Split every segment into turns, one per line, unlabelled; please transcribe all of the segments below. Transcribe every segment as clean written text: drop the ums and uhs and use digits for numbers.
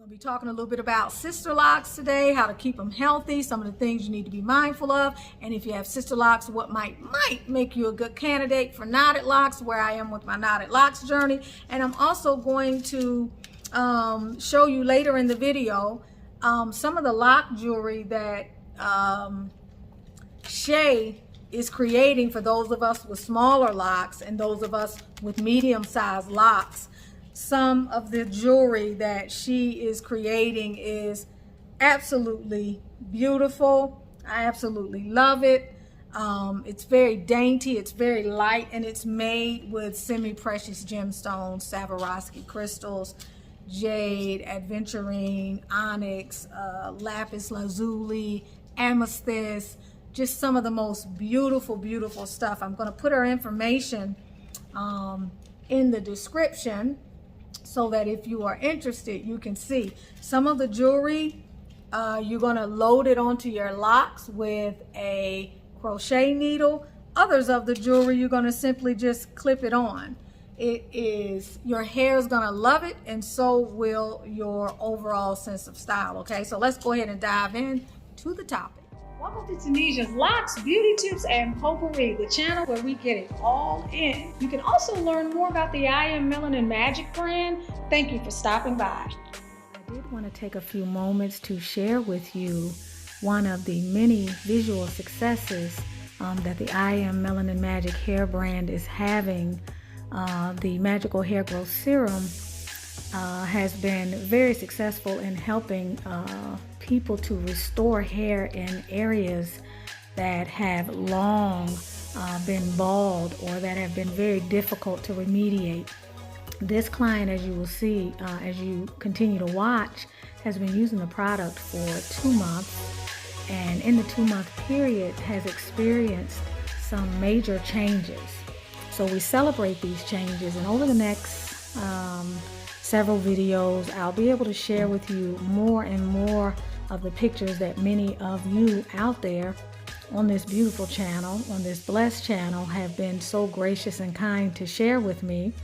We're going to be talking a little bit about Sisterlocks today, how to keep them healthy, some of the things you need to be mindful of, and if you have Sisterlocks, what might make you a good candidate for knotted locks, where I am with my knotted locks journey. And I'm also going to show you later in the video some of the lock jewelry that Shay is creating for those of us with smaller locks and those of us with medium-sized locks. Some of the jewelry that she is creating is absolutely beautiful. I absolutely love it. It's very dainty, it's very light, and it's made with semi-precious gemstones, Swarovski crystals, jade, aventurine, onyx, lapis lazuli, amethyst, just some of the most beautiful stuff. I'm going to put her information in the description so that if you are interested, you can see some of the jewelry. You're going to load it onto your locks with a crochet needle. Others of the jewelry, you're going to simply just clip it on. Your hair is going to love it, and so will your overall sense of style. Okay, so let's go ahead and dive in to the topic. Welcome to Tunisia's Locks, Beauty Tips, and Potpourri, the channel where we get it all in. You can also learn more about the I Am Melanin Magic brand. Thank you for stopping by. I did want to take a few moments to share with you one of the many visual successes that the I Am Melanin Magic hair brand is having. The Magical Hair Growth Serum has been very successful in helping people to restore hair in areas that have long been bald or that have been very difficult to remediate. This client, as you will see as you continue to watch, has been using the product for 2 months, and in the 2-month period has experienced some major changes. So we celebrate these changes, and over the next several videos, I'll be able to share with you more and more of the pictures that many of you out there on this beautiful channel, on this blessed channel, have been so gracious and kind to share with me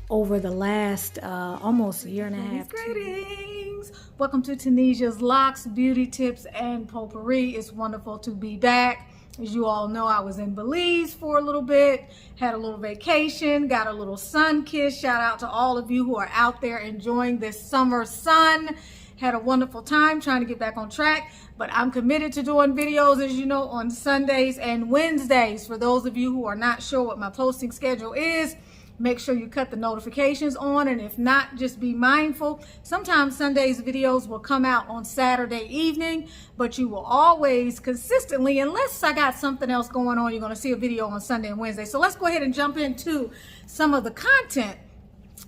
over the last almost year and a half. Greetings! Welcome to Tunisia's Locks, Beauty Tips, and Potpourri. It's wonderful to be back. As you all know, I was in Belize for a little bit, had a little vacation, got a little sun kiss. Shout out to all of you who are out there enjoying this summer sun. Had a wonderful time trying to get back on track, but I'm committed to doing videos, as you know, on Sundays and Wednesdays. For those of you who are not sure what my posting schedule is, make sure you cut the notifications on, and if not, just be mindful. Sometimes Sunday's videos will come out on Saturday evening, but you will always consistently, unless I got something else going on, you're going to see a video on Sunday and Wednesday. So let's go ahead and jump into some of the content.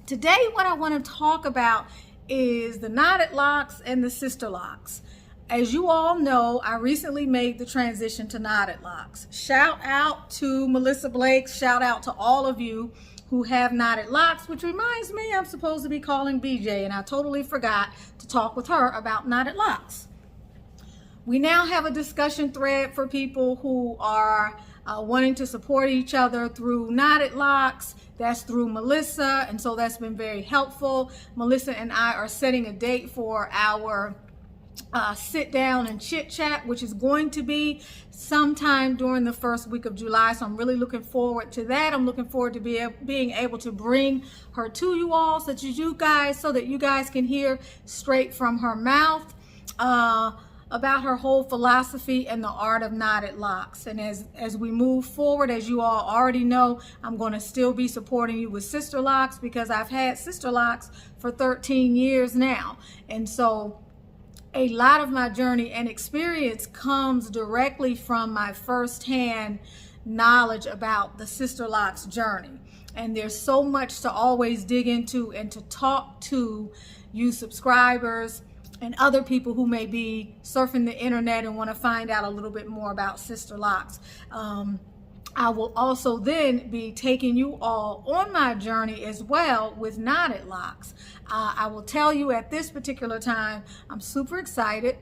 Today, what I want to talk about is the knotted locks and the Sisterlocks. As you all know, I recently made the transition to knotted locks. Shout out to Melissa Blake, shout out to all of you who have knotted locks, which reminds me I'm supposed to be calling BJ, and I totally forgot to talk with her about knotted locks. We now have a discussion thread for people who are wanting to support each other through knotted locks. That's through Melissa, and so that's been very helpful. Melissa and I are setting a date for our sit down and chit chat, which is going to be sometime during the first week of July. So I'm really looking forward to that. I'm looking forward to being able to bring her to you all, so that you guys can hear straight from her mouth about her whole philosophy and the art of knotted locks. And as we move forward, as you all already know, I'm going to still be supporting you with Sisterlocks, because I've had Sisterlocks for 13 years now. And so a lot of my journey and experience comes directly from my firsthand knowledge about the Sisterlocks journey. And there's so much to always dig into and to talk to you subscribers and other people who may be surfing the internet and want to find out a little bit more about Sisterlocks. I will also then be taking you all on my journey as well with knotted locks. I will tell you at this particular time, I'm super excited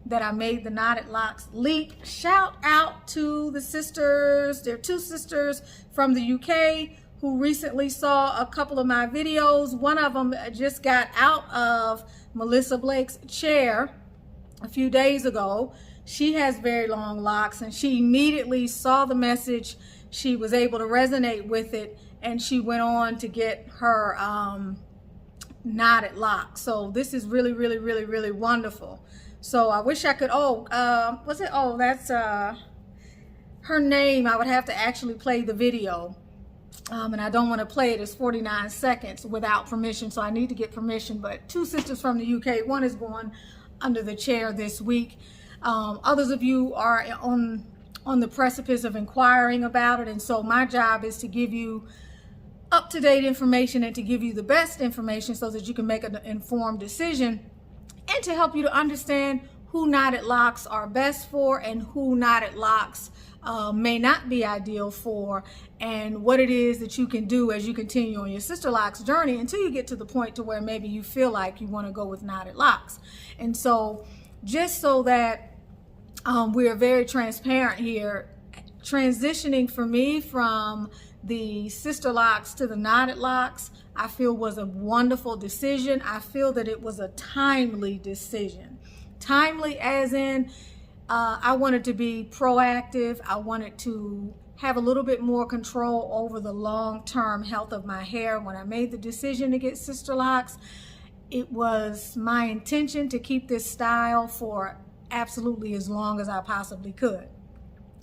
that I made the knotted locks leap. Shout out to the sisters. There are 2 sisters from the UK who recently saw a couple of my videos. One of them just got out of Melissa Blake's chair a few days ago. She has very long locks, and she immediately saw the message. She was able to resonate with it, and she went on to get her knotted locks. So this is really, really, really, really wonderful. So I wish I could, that's her name. I would have to actually play the video. And I don't want to play it. It's 49 seconds without permission, so I need to get permission. But two sisters from the UK, one is going under the chair this week. Others of you are on the precipice of inquiring about it, and so my job is to give you up-to-date information and to give you the best information so that you can make an informed decision, and to help you to understand who knotted locks are best for and who knotted locks may not be ideal for, and what it is that you can do as you continue on your Sisterlocks journey until you get to the point to where maybe you feel like you want to go with knotted locks. And so just so that we are very transparent here, transitioning for me from the Sisterlocks to the knotted locks, I feel was a wonderful decision. I feel that it was a timely decision. Timely as in, I wanted to be proactive. I wanted to have a little bit more control over the long-term health of my hair. When I made the decision to get Sisterlocks, it was my intention to keep this style for absolutely as long as I possibly could.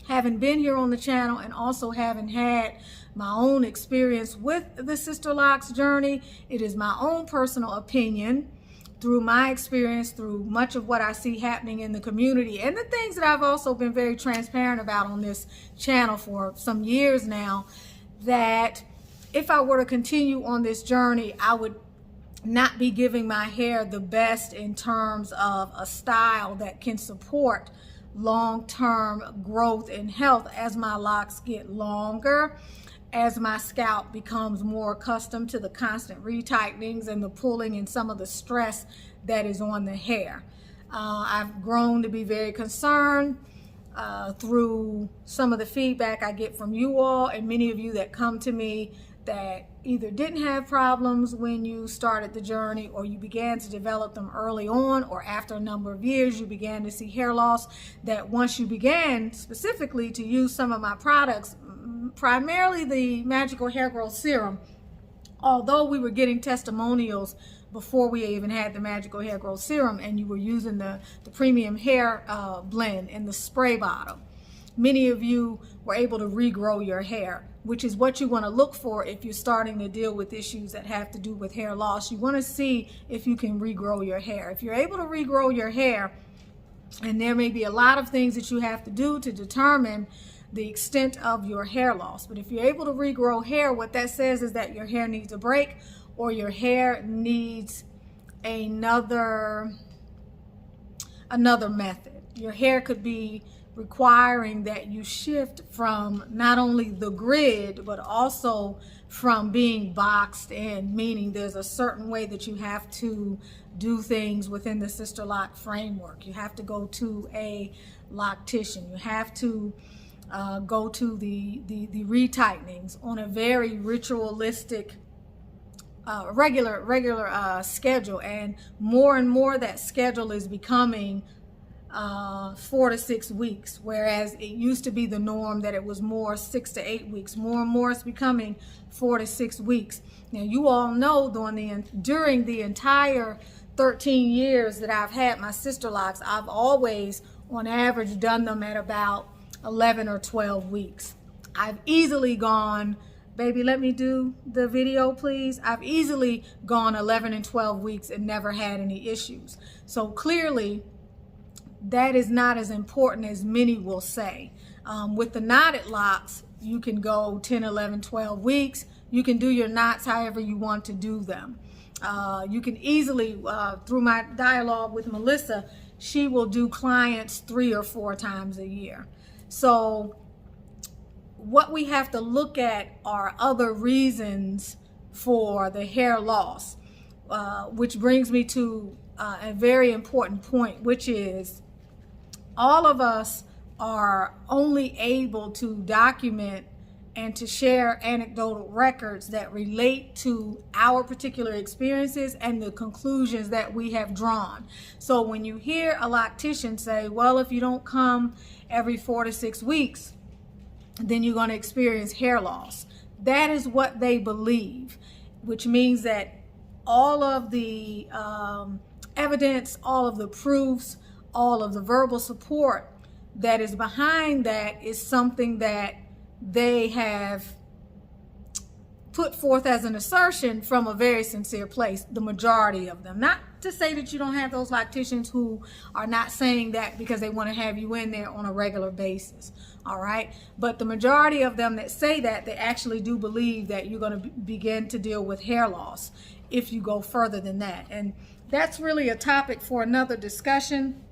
Having been here on the channel and also having had my own experience with the Sisterlocks journey, it is my own personal opinion through my experience, through much of what I see happening in the community, and the things that I've also been very transparent about on this channel for some years now, that if I were to continue on this journey, I would not be giving my hair the best in terms of a style that can support long-term growth and health as my locks get longer, as my scalp becomes more accustomed to the constant retightenings and the pulling and some of the stress that is on the hair. I've grown to be very concerned through some of the feedback I get from you all, and many of you that come to me that either didn't have problems when you started the journey, or you began to develop them early on, or after a number of years you began to see hair loss, that once you began specifically to use some of my products, primarily the Magical Hair Growth Serum, although we were getting testimonials before we even had the Magical Hair Growth Serum, and you were using the premium hair blend in the spray bottle, many of you were able to regrow your hair, which is what you want to look for if you're starting to deal with issues that have to do with hair loss. You want to see if you can regrow your hair. If you're able to regrow your hair, and there may be a lot of things that you have to do to determine the extent of your hair loss, but if you're able to regrow hair, what that says is that your hair needs a break, or your hair needs another method. Your hair could be requiring that you shift from not only the grid, but also from being boxed in, meaning there's a certain way that you have to do things within the Sisterlock framework. You have to go to a loctician. You have to go to the retightenings on a very ritualistic, regular schedule, and more that schedule is becoming 4 to 6 weeks, whereas it used to be the norm that it was more 6 to 8 weeks. More and more it's becoming 4 to 6 weeks. Now you all know during the entire 13 years that I've had my Sisterlocks, I've always on average done them at about 11 or 12 weeks. I've easily gone, baby, let me do the video please. I've easily gone 11 and 12 weeks and never had any issues. So clearly that is not as important as many will say. With the knotted locks, you can go 10, 11, 12 weeks. You can do your knots however you want to do them. You can easily, through my dialogue with Melissa, she will do clients 3 or 4 times a year. So what we have to look at are other reasons for the hair loss, which brings me to a very important point, which is all of us are only able to document and to share anecdotal records that relate to our particular experiences and the conclusions that we have drawn. So when you hear a loctician say, well, if you don't come every 4 to 6 weeks, then you're going to experience hair loss. That is what they believe, which means that all of the evidence, all of the proofs, all of the verbal support that is behind that is something that they have put forth as an assertion from a very sincere place, the majority of them. Not to say that you don't have those locticians who are not saying that because they want to have you in there on a regular basis, all right? But the majority of them that say that, they actually do believe that you're going to begin to deal with hair loss if you go further than that. And that's really a topic for another discussion.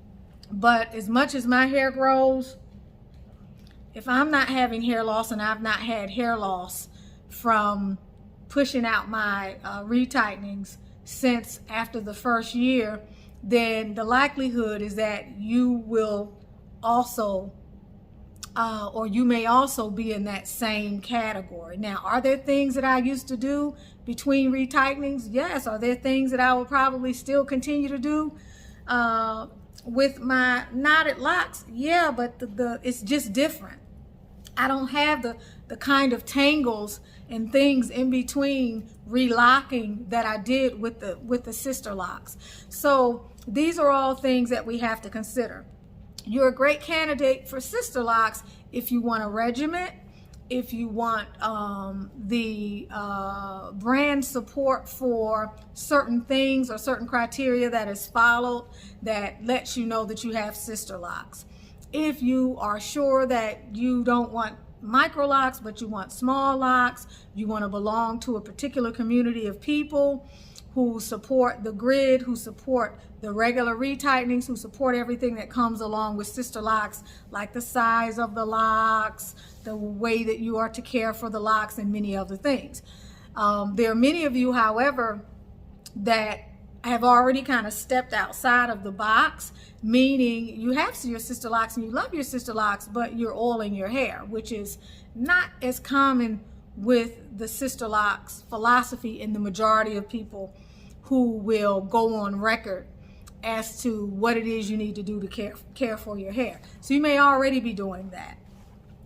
But as much as my hair grows, if I'm not having hair loss, and I've not had hair loss from pushing out my retightenings since after the first year, then the likelihood is that you will also, or you may also be in that same category. Now, are there things that I used to do between retightenings? Yes. Are there things that I will probably still continue to do with my knotted locks? Yeah, but it's just different. I don't have the kind of tangles and things in between relocking that I did with the Sisterlocks. So these are all things that we have to consider. You're a great candidate for Sisterlocks if you want a regimen, if you want the brand support for certain things or certain criteria that is followed that lets you know that you have Sisterlocks. If you are sure that you don't want Microlocks, but you want small locks, you want to belong to a particular community of people who support the grid, who support the regular retightenings, who support everything that comes along with Sisterlocks, like the size of the locks, the way that you are to care for the locks, and many other things. There are many of you, however, that have already kind of stepped outside of the box, meaning you have your Sisterlocks and you love your Sisterlocks, but you're oiling your hair, which is not as common with the Sisterlocks philosophy in the majority of people who will go on record as to what it is you need to do to care for your hair. So you may already be doing that.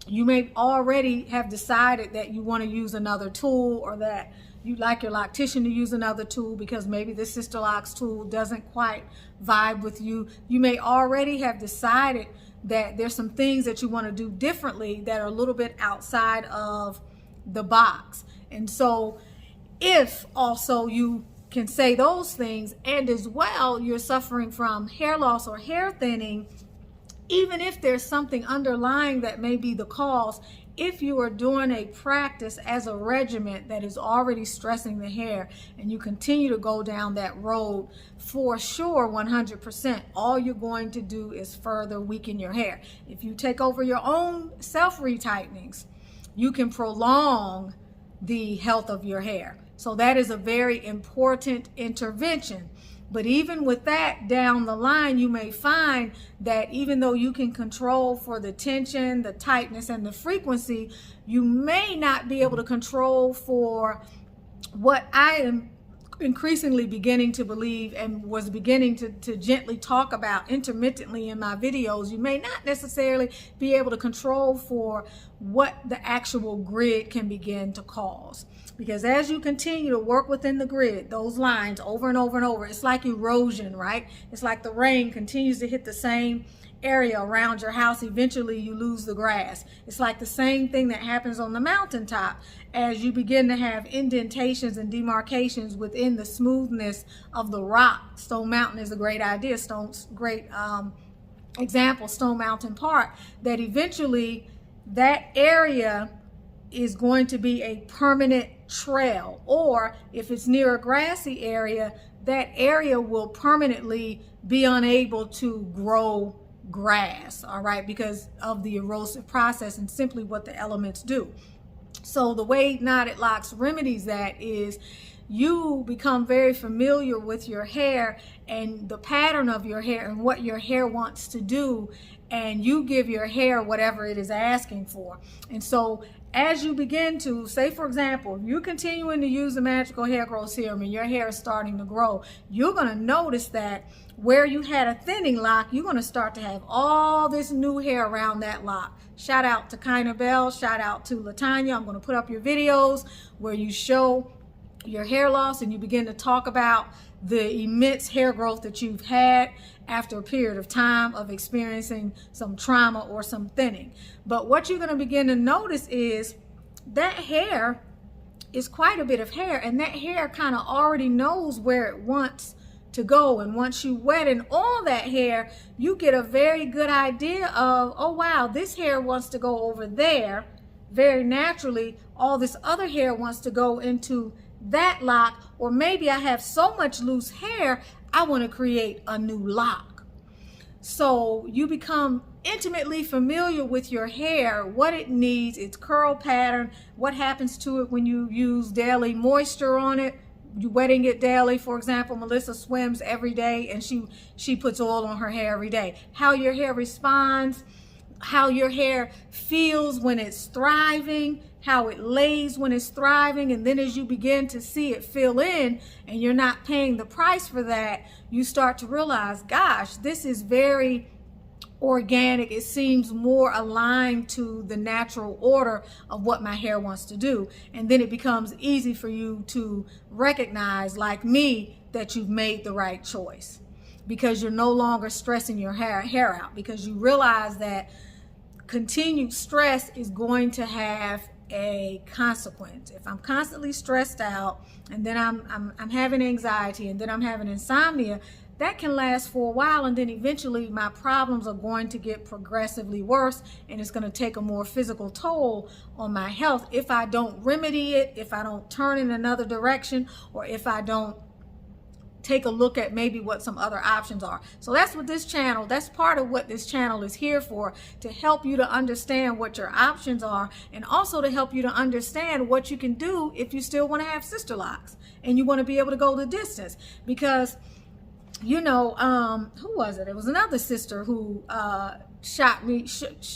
You may already have decided that you want to use another tool, or that you'd like your loctician to use another tool because maybe the Sisterlocks tool doesn't quite vibe with you. You may already have decided that there's some things that you want to do differently that are a little bit outside of the box. And so if also you can say those things, and as well you're suffering from hair loss or hair thinning, even if there's something underlying that may be the cause, if you are doing a practice as a regimen that is already stressing the hair and you continue to go down that road, for sure, 100%, all you're going to do is further weaken your hair. If you take over your own self-retightenings, you can prolong the health of your hair. So that is a very important intervention. But even with that down the line, you may find that even though you can control for the tension, the tightness, and the frequency, you may not be able to control for what I am increasingly beginning to believe and was beginning to gently talk about intermittently in my videos. You may not necessarily be able to control for what the actual grid can begin to cause. Because as you continue to work within the grid, those lines over and over and over, it's like erosion, right? It's like the rain continues to hit the same area around your house. Eventually you lose the grass. It's like the same thing that happens on the mountaintop as you begin to have indentations and demarcations within the smoothness of the rock. Stone Mountain is a great idea. Great example, Stone Mountain Park, that eventually that area is going to be a permanent trail, or if it's near a grassy area, that area will permanently be unable to grow grass, all right, because of the erosive process and simply what the elements do. So the way Knotted Locks remedies that is you become very familiar with your hair and the pattern of your hair and what your hair wants to do, and you give your hair whatever it is asking for. And so as you begin to, say for example, if you're continuing to use the magical hair growth serum and your hair is starting to grow, you're going to notice that where you had a thinning lock, you're going to start to have all this new hair around that lock. Shout out to Kiner Bell, shout out to Latanya. I'm going to put up your videos where you show your hair loss and you begin to talk about the immense hair growth that you've had after a period of time of experiencing some trauma or some thinning. But what you're going to begin to notice is that hair is quite a bit of hair, and that hair kind of already knows where it wants to go. And once you wetten all that hair, you get a very good idea of, oh wow, this hair wants to go over there. Very naturally, all this other hair wants to go into that lock, or maybe I have so much loose hair, I want to create a new lock. So you become intimately familiar with your hair, what it needs, its curl pattern, what happens to it when you use daily moisture on it. You wetting it daily. For example, Melissa swims every day and she puts oil on her hair every day. How your hair responds, how your hair feels when it's thriving, how it lays when it's thriving, and then as you begin to see it fill in and you're not paying the price for that, you start to realize, gosh, this is very organic. It seems more aligned to the natural order of what my hair wants to do. And then it becomes easy for you to recognize, like me, that you've made the right choice, because you're no longer stressing your hair out, because you realize that continued stress is going to have a consequence. If I'm constantly stressed out and then I'm having anxiety and then I'm having insomnia, that can last for a while, and then eventually my problems are going to get progressively worse, and it's going to take a more physical toll on my health if I don't remedy it, if I don't turn in another direction, or if I don't take a look at maybe what some other options are. So that's what this channel, that's part of what this channel is here for, to help you to understand what your options are, and also to help you to understand what you can do if you still want to have Sisterlocks and you want to be able to go the distance. Because you know, who was it? It was another sister who shot me.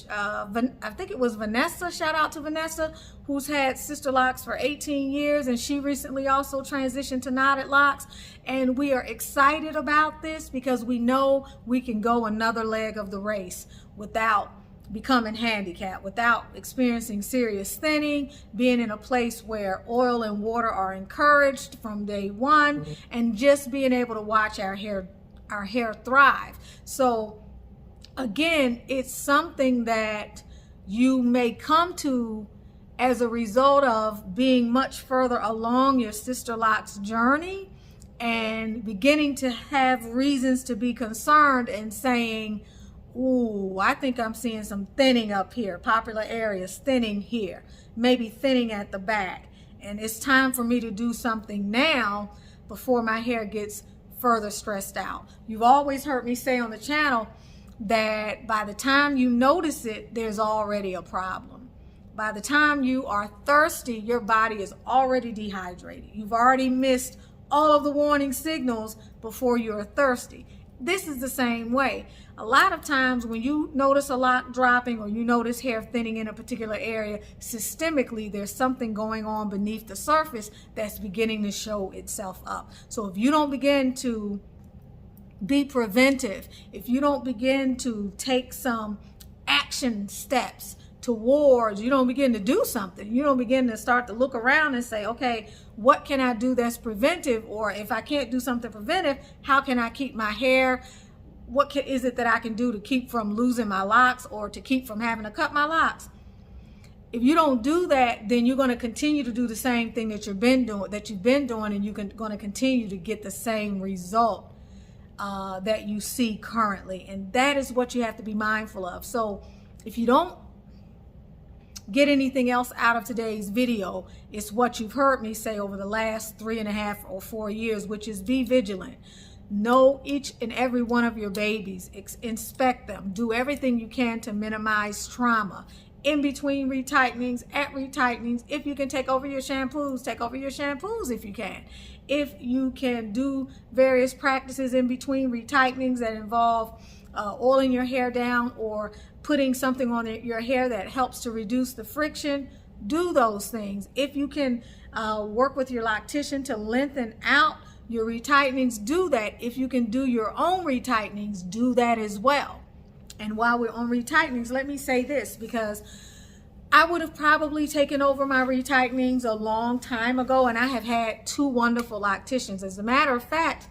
I think it was Vanessa. Shout out to Vanessa, who's had Sisterlocks for 18 years, and she recently also transitioned to knotted locks. And we are excited about this because we know we can go another leg of the race without becoming handicapped, without experiencing serious thinning, being in a place where oil and water are encouraged from day one, and just being able to watch our hair thrive. So again, it's something that you may come to as a result of being much further along your Sisterlocks journey and beginning to have reasons to be concerned and saying, ooh, I think I'm seeing some thinning up here, popular areas, thinning here, maybe thinning at the back. And it's time for me to do something now before my hair gets further stressed out. You've always heard me say on the channel that by the time you notice it, there's already a problem. By the time you are thirsty, your body is already dehydrated. You've already missed all of the warning signals before you're thirsty. This is the same way. A lot of times when you notice a lock dropping or you notice hair thinning in a particular area, systemically there's something going on beneath the surface that's beginning to show itself up. So if you don't begin to be preventive, if you don't begin to take some action steps towards, you don't begin to do something, you don't begin to start to look around and say, okay, what can I do that's preventive? Or if I can't do something preventive, how can I keep my hair? What is it that I can do to keep from losing my locks or to keep from having to cut my locks? If you don't do that, then you're going to continue to do the same thing that you've been doing, and you're going to continue to get the same result that you see currently. And that is what you have to be mindful of. So if you don't get anything else out of today's video, it's what you've heard me say over the last 3.5 or 4 years, which is be vigilant. Know each and every one of your babies, inspect them, do everything you can to minimize trauma. In between retightenings, at retightenings, if you can take over your shampoos, take over your shampoos if you can. If you can do various practices in between retightenings that involve oiling your hair down or putting something on your hair that helps to reduce the friction, do those things. If you can work with your loctician to lengthen out your retightenings, do that. If you can do your own retightenings, do that as well. And while we're on retightenings, let me say this, because I would have probably taken over my retightenings a long time ago, and I have had two wonderful locticians. As a matter of fact,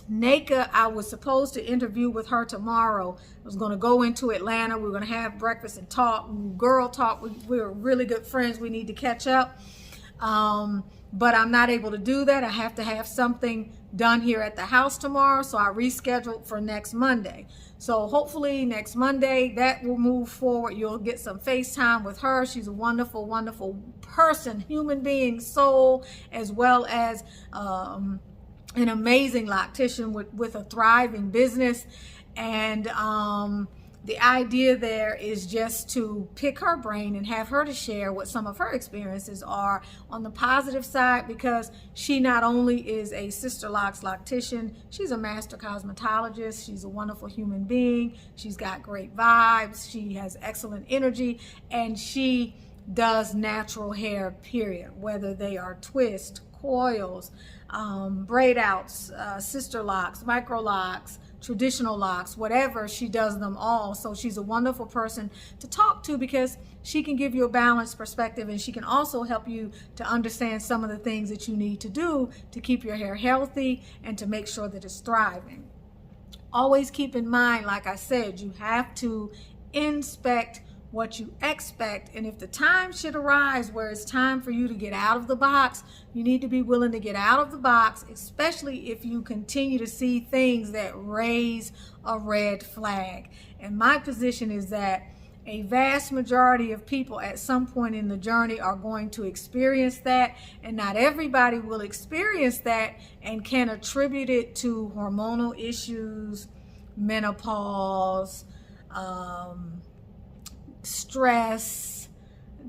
Naka, I was supposed to interview with her tomorrow. I was going to go into Atlanta. We were going to have breakfast and talk, girl talk. We're really good friends. We need to catch up. But I'm not able to do that. I have to have something done here at the house tomorrow, so I rescheduled for next Monday. So hopefully next Monday that will move forward. You'll get some FaceTime with her. She's a wonderful, wonderful person, human being, soul, as well as an amazing loctician with a thriving business. And the idea there is just to pick her brain and have her to share what some of her experiences are on the positive side, because she not only is a Sisterlocks loctician, she's a master cosmetologist. She's a wonderful human being. She's got great vibes. She has excellent energy, and she does natural hair, period, whether they are twists, coils, braid outs, Sisterlocks, Microlocks, traditional locks, whatever. She does them all. So she's a wonderful person to talk to, because she can give you a balanced perspective, and she can also help you to understand some of the things that you need to do to keep your hair healthy and to make sure that it's thriving. Always keep in mind, like I said, you have to inspect what you expect, and if the time should arise where it's time for you to get out of the box, you need to be willing to get out of the box, especially if you continue to see things that raise a red flag. And my position is that a vast majority of people at some point in the journey are going to experience that, and not everybody will experience that and can attribute it to hormonal issues, menopause, stress,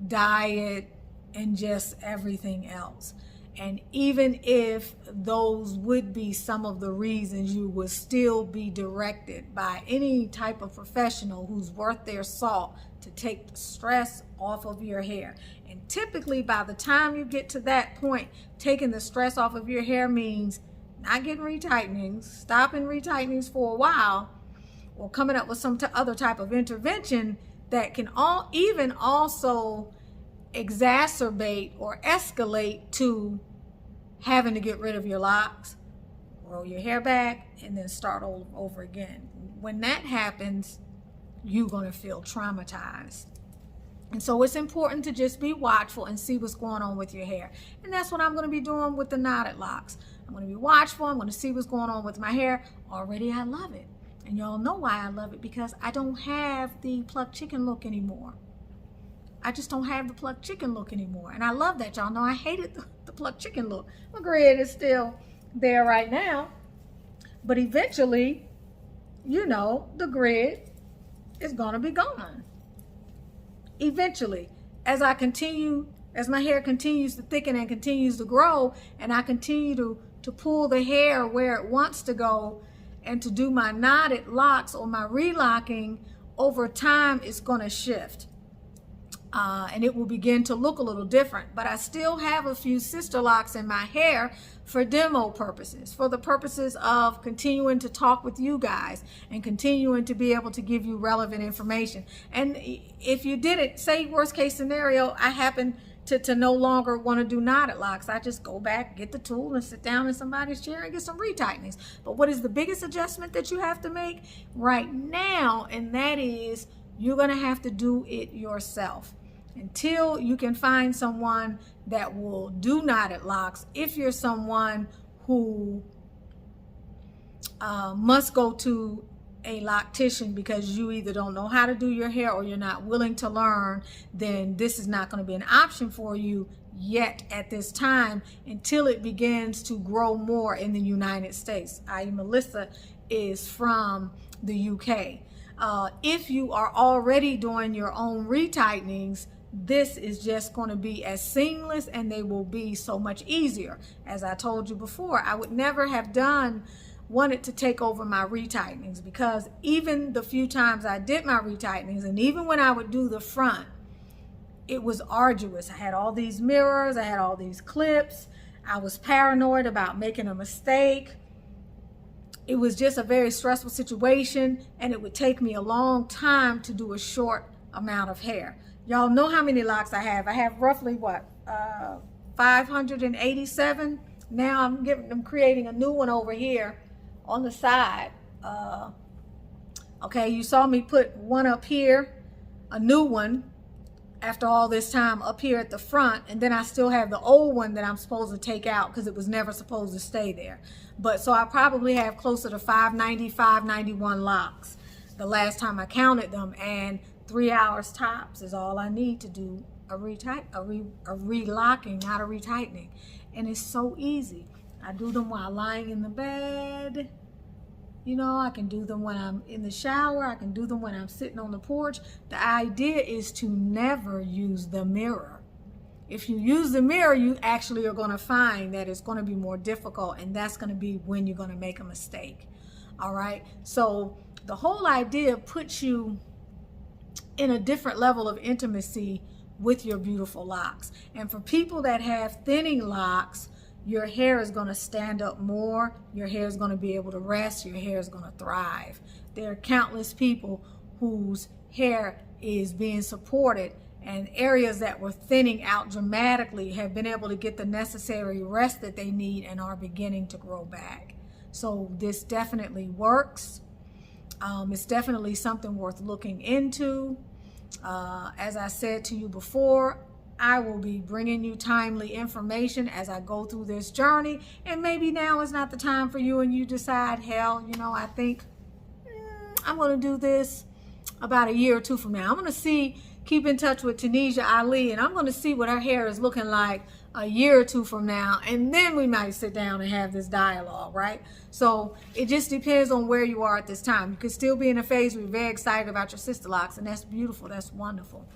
diet, and just everything else. And even if those would be some of the reasons, you would still be directed by any type of professional who's worth their salt to take the stress off of your hair. And typically by the time you get to that point, taking the stress off of your hair means not getting retightenings, stopping retightenings for a while, or coming up with some other type of intervention that can even also exacerbate or escalate to having to get rid of your locks, roll your hair back, and then start all over again. When that happens, you're going to feel traumatized. And so it's important to just be watchful and see what's going on with your hair. And that's what I'm going to be doing with the knotted locks. I'm going to be watchful. I'm going to see what's going on with my hair. Already I love it. And y'all know why I love it, because I don't have the plucked chicken look anymore. I just don't have the plucked chicken look anymore. And I love that. Y'all know I hated the plucked chicken look. My grid is still there right now. But eventually, you know, the grid is going to be gone. Eventually, as my hair continues to thicken and continues to grow, and I continue to pull the hair where it wants to go, and to do my knotted locks or my relocking, over time it's going to shift. And it will begin to look a little different. But I still have a few Sisterlocks in my hair for demo purposes, for the purposes of continuing to talk with you guys and continuing to be able to give you relevant information. And if you didn't, say worst case scenario, I happen to no longer want to do knotted locks, I just go back, get the tool, and sit down in somebody's chair and get some retightenings. But what is the biggest adjustment that you have to make right now? And that is, you're going to have to do it yourself until you can find someone that will do knotted locks. If you're someone who must go to a loctician because you either don't know how to do your hair or you're not willing to learn, then this is not going to be an option for you yet at this time, until it begins to grow more in the United States. Melissa is from the UK. If you are already doing your own retightenings, this is just going to be as seamless, and they will be so much easier. As I told you before, I would never have wanted to take over my retightenings, because even the few times I did my retightenings, and even when I would do the front, it was arduous. I had all these mirrors, I had all these clips. I was paranoid about making a mistake. It was just a very stressful situation, and it would take me a long time to do a short amount of hair. Y'all know how many locks I have. I have roughly what, 587. Now I'm creating a new one over here on the side. Okay, you saw me put one up here, a new one, after all this time up here at the front, and then I still have the old one that I'm supposed to take out because it was never supposed to stay there. But so I probably have closer to 590, 591 locks the last time I counted them, and 3 hours tops is all I need to do a relocking, not a retightening. And it's so easy. I do them while lying in the bed. You know, I can do them when I'm in the shower. I can do them when I'm sitting on the porch. The idea is to never use the mirror. If you use the mirror, you actually are going to find that it's going to be more difficult, and that's going to be when you're going to make a mistake. All right. So the whole idea puts you in a different level of intimacy with your beautiful locks. And for people that have thinning locks, your hair is going to stand up more. Your hair is going to be able to rest. Your hair is going to thrive. There are countless people whose hair is being supported, and areas that were thinning out dramatically have been able to get the necessary rest that they need and are beginning to grow back. So this definitely works. It's definitely something worth looking into. As I said to you before, I will be bringing you timely information as I go through this journey. And maybe now is not the time for you, and you decide, hell, you know, I think I'm going to do this about a year or two from now. I'm going to keep in touch with Tanisha Ali, and I'm going to see what her hair is looking like a year or two from now. And then we might sit down and have this dialogue, right? So it just depends on where you are at this time. You could still be in a phase where you're very excited about your sister locks, and that's beautiful. That's wonderful.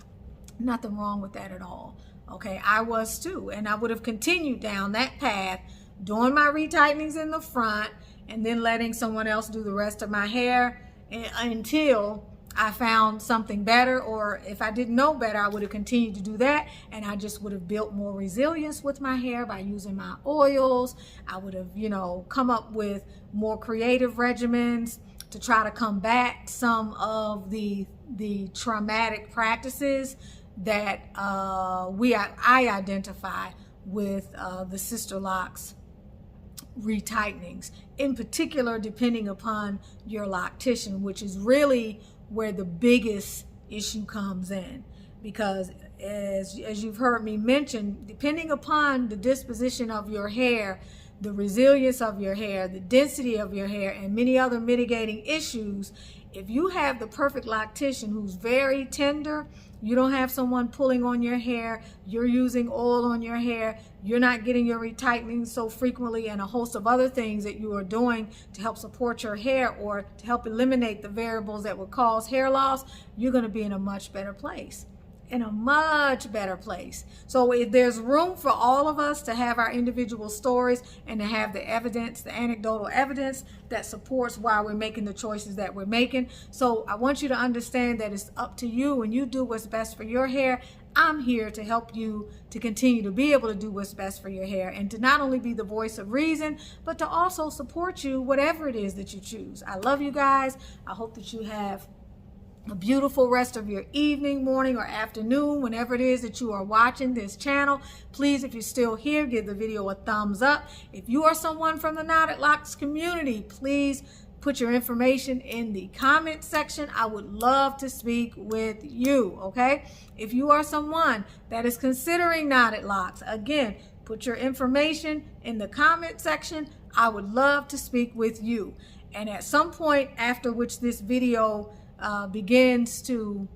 Nothing wrong with that at all. Okay, I was too, and I would have continued down that path, doing my retightenings in the front and then letting someone else do the rest of my hair until I found something better. Or if I didn't know better, I would have continued to do that, and I just would have built more resilience with my hair by using my oils. I would have, you know, come up with more creative regimens to try to combat some of the traumatic practices that I identify with the Sisterlocks retightenings, in particular depending upon your loctician, which is really where the biggest issue comes in. Because as you've heard me mention, depending upon the disposition of your hair, the resilience of your hair, the density of your hair, and many other mitigating issues, if you have the perfect loctician who's very tender, you don't have someone pulling on your hair, you're using oil on your hair, you're not getting your retightening so frequently, and a host of other things that you are doing to help support your hair or to help eliminate the variables that would cause hair loss, you're going to be in a much better place. In a much better place. So if there's room for all of us to have our individual stories and to have the evidence, the anecdotal evidence that supports why we're making the choices that we're making. So I want you to understand that it's up to you, and you do what's best for your hair. I'm here to help you to continue to be able to do what's best for your hair, and to not only be the voice of reason, but to also support you whatever it is that you choose. I love you guys. I hope that you have a beautiful rest of your evening, morning, or afternoon, whenever it is that you are watching this channel. Please, if you're still here, give the video a thumbs up. If you are someone from the Knotted Locks community, please put your information in the comment section. I would love to speak with you, okay? If you are someone that is considering Knotted Locks, again, put your information in the comment section. I would love to speak with you. And at some point after which this video begins to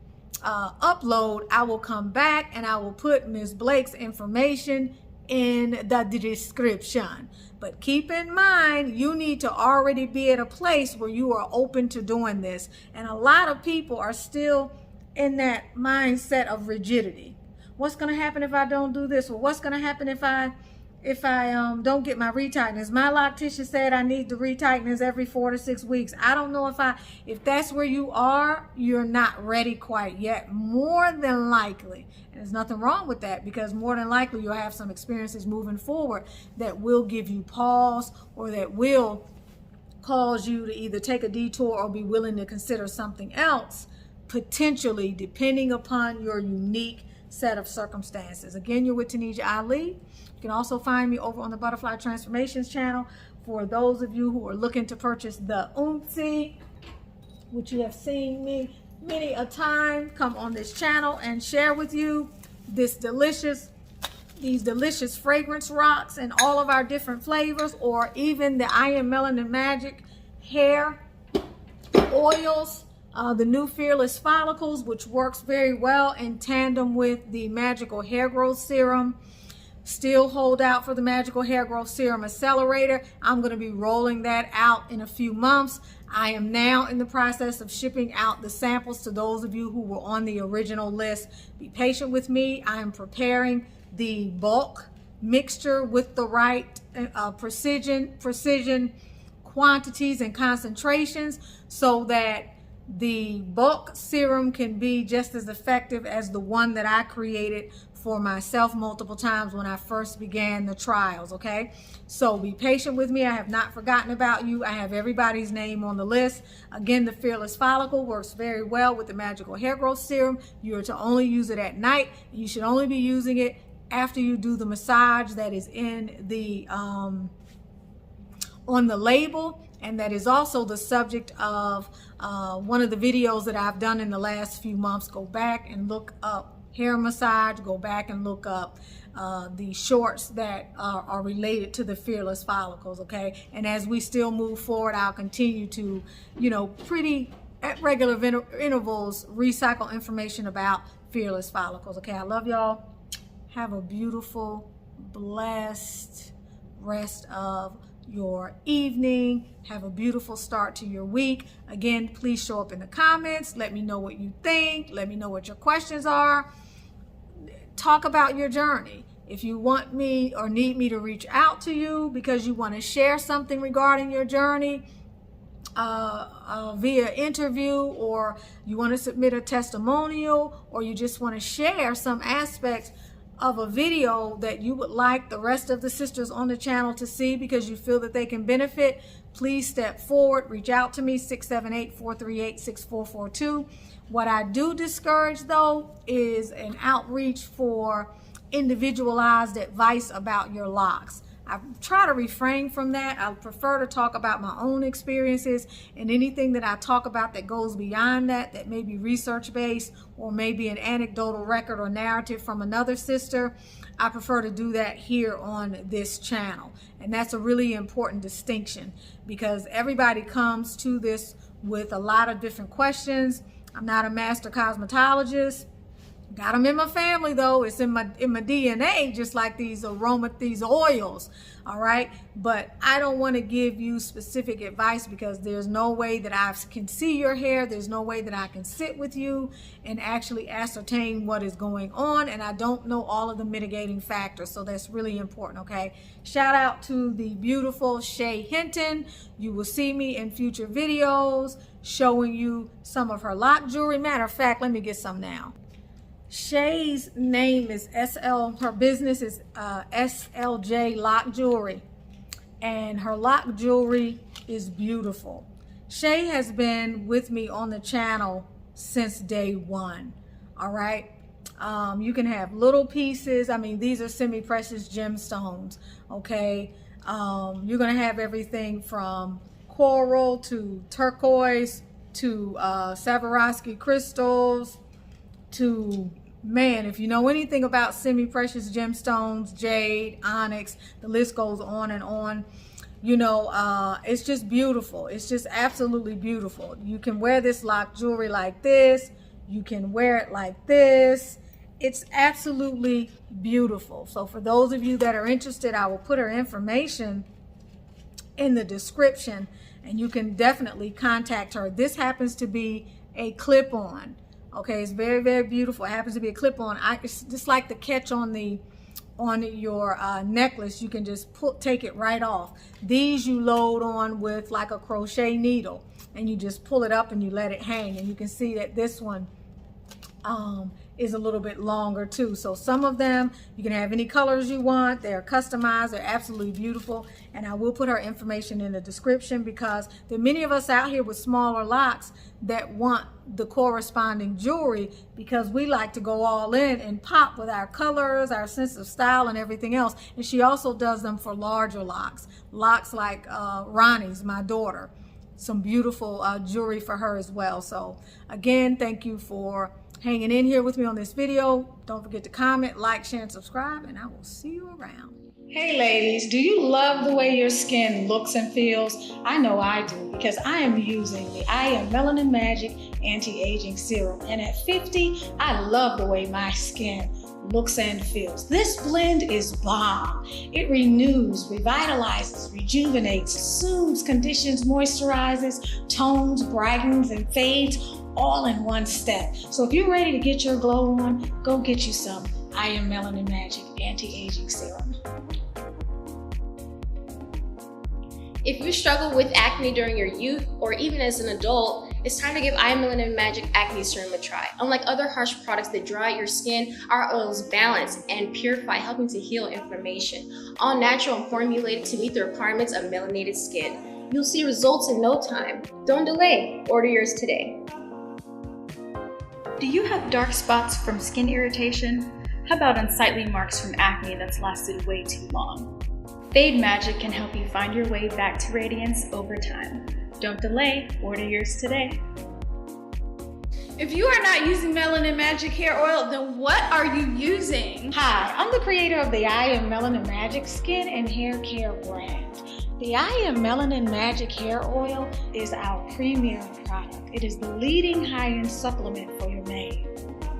upload, I will come back and I will put Ms. Blake's information in the description. But keep in mind, you need to already be at a place where you are open to doing this. And a lot of people are still in that mindset of rigidity. What's going to happen if I don't do this? Or what's going to happen if I don't get my retighteners. My loctician said I need the retighteners every 4 to 6 weeks. I don't know if that's where you are, you're not ready quite yet. More than likely, and there's nothing wrong with that, because more than likely you'll have some experiences moving forward that will give you pause, or that will cause you to either take a detour or be willing to consider something else, potentially, depending upon your unique set of circumstances. Again, you're with Tanisha Ali. You can also find me over on the Butterfly Transformations channel. For those of you who are looking to purchase the Oomtsy, which you have seen me many a time come on this channel and share with you these delicious fragrance rocks and all of our different flavors, or even the I Am Melanin Magic hair oils, the new Fearless Follicles, which works very well in tandem with the Magical Hair Growth Serum. Still hold out for the Magical Hair Growth Serum Accelerator. I'm going to be rolling that out in a few months. I am now in the process of shipping out the samples to those of you who were on the original list. Be patient with me. I am preparing the bulk mixture with the right precision quantities and concentrations, so that the bulk serum can be just as effective as the one that I created for myself multiple times when I first began the trials. Okay, so be patient with me. I have not forgotten about you. I have everybody's name on the list. Again, the Fearless Follicle works very well with the Magical Hair Growth Serum. You are to only use it at night. You should only be using it after you do the massage that is in the on the label, and that is also the subject of one of the videos that I've done in the last few months. Go back and look up hair massage. Go back and look up the shorts that are related to the Fearless Follicles. Okay, and as we still move forward, I'll continue to, pretty at regular intervals, recycle information about Fearless Follicles. Okay, I love y'all. Have a beautiful, blessed rest of your evening. Have a beautiful start to your week. Again, please show up in the comments. Let me know what you think. Let me know what your questions are. Talk about your journey. If you want me or need me to reach out to you because you want to share something regarding your journey via interview, or you want to submit a testimonial, or you just want to share some aspects of a video that you would like the rest of the sisters on the channel to see because you feel that they can benefit, please step forward. Reach out to me, 678-438-6442. What I do discourage, though, is an outreach for individualized advice about your locks. I try to refrain from that. I prefer to talk about my own experiences, and anything that I talk about that goes beyond that, that may be research-based or maybe an anecdotal record or narrative from another sister, I prefer to do that here on this channel. And that's a really important distinction, because everybody comes to this with a lot of different questions. I'm not a master cosmetologist. Got them in my family, though. It's in my DNA, just like these oils. All right, but I don't want to give you specific advice, because there's no way that I can see your hair. There's no way that I can sit with you and actually ascertain what is going on, and I don't know all of the mitigating factors. So that's really important. Okay, shout out to the beautiful Shay Hinton. You will see me in future videos showing you some of her lock jewelry. Matter of fact, let me get some now. Shay's name is her business is SLJ Lock Jewelry, and her lock jewelry is beautiful. Shay has been with me on the channel since day one. All right, you can have little pieces. I mean, these are semi-precious gemstones. Okay, you're gonna have everything from coral to turquoise to Swarovski crystals to, man, if you know anything about semi-precious gemstones, jade, onyx, the list goes on and on. It's just beautiful. It's just absolutely beautiful. You can wear this lock jewelry like this. You can wear it like this. It's absolutely beautiful. So for those of you that are interested, I will put her information in the description, and you can definitely contact her. This happens to be a clip-on. Okay, it's very, very beautiful. It happens to be a clip-on. It's just like the catch on the on your necklace, you can just take it right off. These you load on with like a crochet needle, and you just pull it up and you let it hang, and you can see that this one is a little bit longer too. So some of them you can have any colors you want. They're customized, they're absolutely beautiful, and I will put her information in the description, because there are many of us out here with smaller locks that want the corresponding jewelry, because we like to go all in and pop with our colors, our sense of style, and everything else. And she also does them for larger locks like Ronnie's, my daughter. Some beautiful jewelry for her as well. So again, thank you for hanging in here with me on this video. Don't forget to comment, like, share, and subscribe, and I will see you around. Hey ladies, do you love the way your skin looks and feels? I know I do, because I am using the I Am Melanin Magic Anti-Aging Serum, and at 50, I love the way my skin looks and feels. This blend is bomb. It renews, revitalizes, rejuvenates, soothes, conditions, moisturizes, tones, brightens, and fades, all in one step. So if you're ready to get your glow on, go get you some I Am Melanin Magic Anti-Aging Serum.
If you struggle with acne during your youth or even as an adult, it's time to give I Am Melanin Magic Acne Serum a try. Unlike other harsh products that dry out your skin, our oils balance and purify, helping to heal inflammation. All natural and formulated to meet the requirements of melanated skin. You'll see results in no time. Don't delay. Order yours today.
Do you have dark spots from skin irritation? How about unsightly marks from acne that's lasted way too long? Fade Magic can help you find your way back to radiance over time. Don't delay, order yours today.
If you are not using Melanin Magic hair oil, then what are you using?
Hi, I'm the creator of the I Am Melanin Magic Skin and Hair Care brand. The I Am Melanin Magic Hair Oil is our premier product. It is the leading high-end supplement for your mane.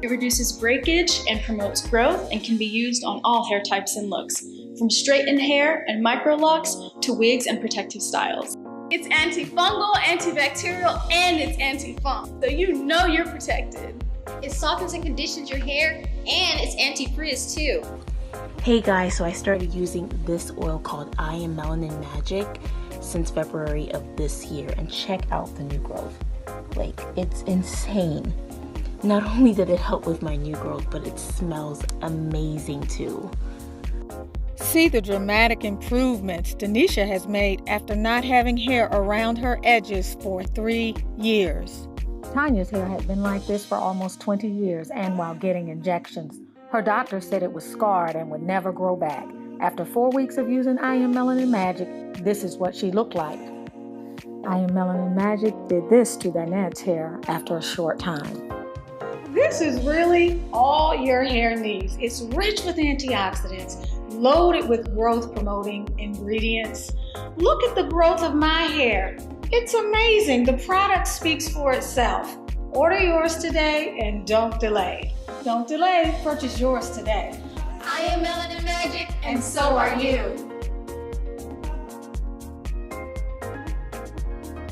It reduces breakage and promotes growth and can be used on all hair types and looks, from straightened hair and microlocks to wigs and protective styles.
It's antifungal, antibacterial, and it's anti-funk, so you know you're protected.
It softens and conditions your hair, and it's anti-frizz too.
Hey guys, so I started using this oil called I Am Melanin Magic since February of this year, and check out the new growth. Like, it's insane. Not only did it help with my new growth, but it smells amazing too.
See the dramatic improvements Denisha has made after not having hair around her edges for 3 years. Tanya's hair had been like this for almost 20 years, and while getting injections, her doctor said it was scarred and would never grow back. After 4 weeks of using I Am Melanin Magic, this is what she looked like. I Am Melanin Magic did this to Danette's hair after a short time. This is really all your hair needs. It's rich with antioxidants, loaded with growth-promoting ingredients. Look at the growth of my hair. It's amazing. The product speaks for itself. Order yours today and don't delay. Don't delay. Purchase yours today.
I Am Melanin Magic,
And so are you.